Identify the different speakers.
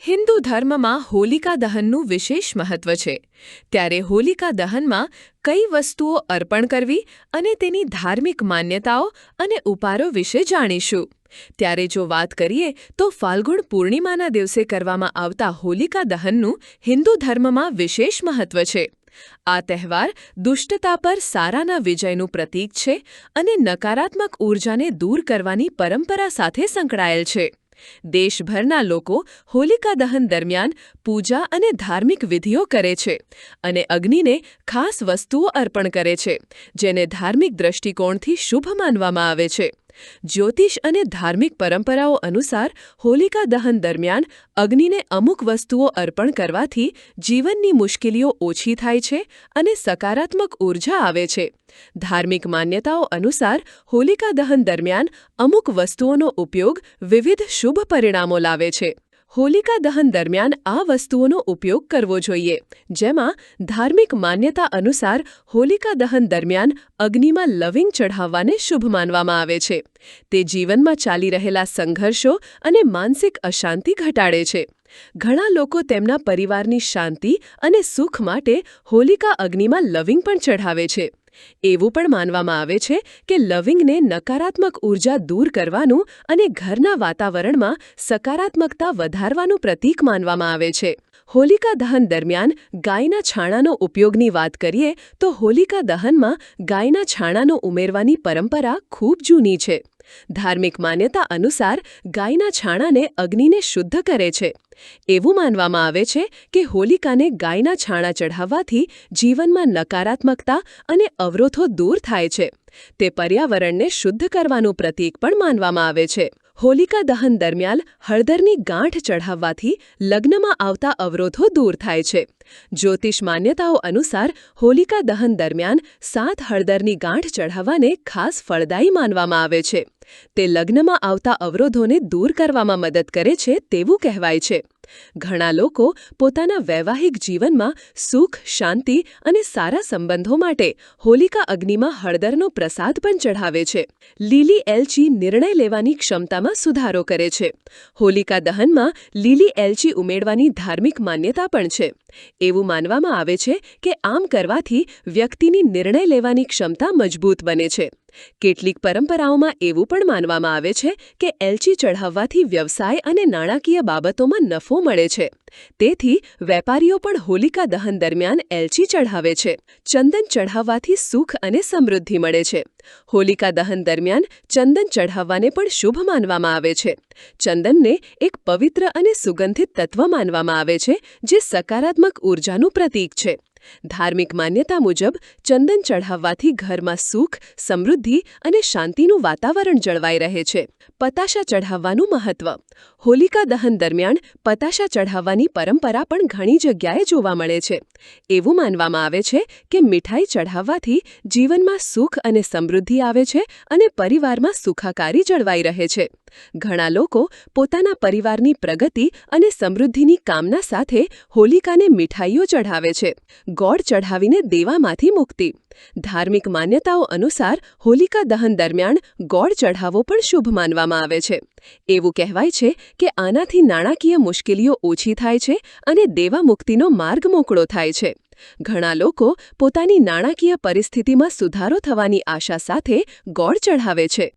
Speaker 1: હિન્દુ ધર્મમાં હોલિકા દહનનું વિશેષ મહત્વ છે। ત્યારે હોલિકા દહનમાં કઈ વસ્તુઓ અર્પણ કરવી અને તેની ધાર્મિક માન્યતાઓ અને ઉપારો વિશે જાણીશું। ત્યારે જો વાત કરીએ તો ફાલ્ગુન પૂર્ણિમાના દિવસે કરવામાં આવતા હોલિકા દહનનું હિન્દુ ધર્મમાં વિશેષ મહત્વ છે। આ તહેવાર દુષ્ટતા પર સારાના વિજયનું પ્રતીક છે અને નકારાત્મક ઊર્જાને દૂર કરવાની પરંપરા સાથે સંકળાયેલ છે। દેશભરના લોકો હોલિકા દહન દરમિયાન પૂજા અને ધાર્મિક વિધિઓ કરે છે અને અગ્નિને ખાસ વસ્તુઓ અર્પણ કરે છે, જેને ધાર્મિક દૃષ્ટિકોણથી શુભ માનવામાં આવે છે। જ્યોતિષ અને ધાર્મિક પરંપરાઓ અનુસાર હોલિકા દહન દરમિયાન અગ્નિને અમુક વસ્તુઓ અર્પણ કરવાથી જીવનની મુશ્કેલીઓ ઓછી થાય છે અને સકારાત્મક ઊર્જા આવે છે। ધાર્મિક માન્યતાઓ અનુસાર હોલિકા દહન દરમિયાન અમુક વસ્તુઓનો ઉપયોગ વિવિધ શુભ પરિણામો લાવે છે। હોલિકા દહન દરમિયાન આ વસ્તુઓનો ઉપયોગ કરવો જોઈએ, જેમાં ધાર્મિક માન્યતા અનુસાર હોલિકા દહન દરમિયાન અગ્નિમાં લવિંગ ચઢાવવાને શુભ માનવામાં આવે છે। તે જીવનમાં ચાલી રહેલા સંઘર્ષો અને માનસિક અશાંતિ ઘટાડે છે। ઘણા લોકો તેમના પરિવારની શાંતિ અને સુખ માટે હોલિકા અગ્નિમાં લવિંગ પણ ચઢાવે છે। એવું પણ માનવામાં આવે છે કે લવિંગને નકારાત્મક ઊર્જા દૂર કરવાનું અને ઘરના વાતાવરણમાં સકારાત્મકતા વધારવાનું પ્રતીક માનવામાં આવે છે। હોલિકા દહન દરમિયાન ગાયના છાણાનો ઉપયોગની વાત કરીએ તો હોલિકા દહનમાં ગાયના છાણાનો ઉમેરવાની પરંપરા ખૂબ જૂની છે। ધાર્મિક માન્યતા અનુસાર ગાયના છાણાને અગ્નિને શુદ્ધ કરે છે। એવું માનવામાં આવે છે કે હોલિકાને ગાયના છાણા ચઢાવવાથી જીવનમાં નકારાત્મકતા અને અવરોધો દૂર થાય છે। તે પર્યાવરણને શુદ્ધ કરવાનું પ્રતીક પણ માનવામાં આવે છે। હોલિકા દહન દરમિયાન હળદરની ગાંઠ ચઢાવવાથી લગ્નમાં આવતા અવરોધો દૂર થાય છે। જ્યોતિષ માન્યતાઓ અનુસાર હોલિકા દહન દરમિયાન 7 હળદરની ગાંઠ ચઢાવવાને ખાસ ફળદાયી માનવામાં આવે છે। તે લગ્નમાં આવતા અવરોધોને દૂર કરવામાં મદદ કરે છે તેવું કહેવાય છે। ઘણા લોકો પોતાના વૈવાહિક જીવનમાં સુખ, શાંતિ અને સારા સંબંધો માટે હોલિકા અગ્નિમાં હળદરનો પ્રસાદ પણ ચઢાવે છે। લીલી એલચી નિર્ણય લેવાની ક્ષમતામાં સુધારો કરે છે। હોલિકા દહનમાં લીલી એલચી ઉમેરવાની ધાર્મિક માન્યતા પણ છે। એવું માનવામાં આવે છે કે આમ કરવાથી વ્યક્તિની નિર્ણય લેવાની ક્ષમતા મજબૂત બને છે। કેટલીક પરંપરાઓમાં એવું પણ માનવામાં આવે છે કે એલચી ચઢાવવાથી વ્યવસાય અને નાણાકીય બાબતોમાં નફો મળે છે। તેથી વેપારીઓ પણ હોલિકા દહન દરમિયાન એલચી ચઢાવે છે। ચંદન ચઢાવવાથી સુખ અને સમૃદ્ધિ મળે છે। હોલિકા દહન દરમિયાન ચંદન ચઢાવવાને પણ શુભ માનવામાં આવે છે। ચંદનને એક પવિત્ર અને સુગંધિત તત્વ માનવામાં આવે છે, જે સકારાત્મક ઊર્જાનું પ્રતીક છે। ધાર્મિક માન્યતા મુજબ ચંદન ચઢાવવાથી ઘરમાં સુખ, સમૃદ્ધિ અને શાંતિનું વાતાવરણ જળવાઈ રહે છે। પતાશા ચઢાવવાનું મહત્વ। હોલિકા દહન દરમિયાન પતાશા ચઢાવવાની પરંપરા પણ ઘણી જગ્યાએ જોવા મળે છે। એવું માનવામાં આવે છે કે મીઠાઈ ચઢાવવાથી જીવનમાં સુખ અને સમૃદ્ધિ આવે છે અને પરિવારમાં સુખાકારી જળવાઈ રહે છે। ઘણા લોકો પોતાના પરિવારની પ્રગતિ અને સમૃદ્ધિની કામના સાથે હોલિકાને મીઠાઈઓ ચઢાવે છે। ગોળ ચઢાવીને દેવામાંથી મુક્તિ। ધાર્મિક માન્યતાઓ અનુસાર હોલિકા દહન દરમિયાન ગોળ ચઢાવવો પણ શુભ માનવામાં આવે છે। એવું કહેવાય છે કે આનાથી નાણાકીય મુશ્કેલીઓ ઓછી થાય છે અને દેવા મુક્તિનો માર્ગ મોકળો થાય છે। ઘણા લોકો પોતાની નાણાકીય પરિસ્થિતિમાં સુધારો થવાની આશા સાથે ગોળ ચઢાવે છે।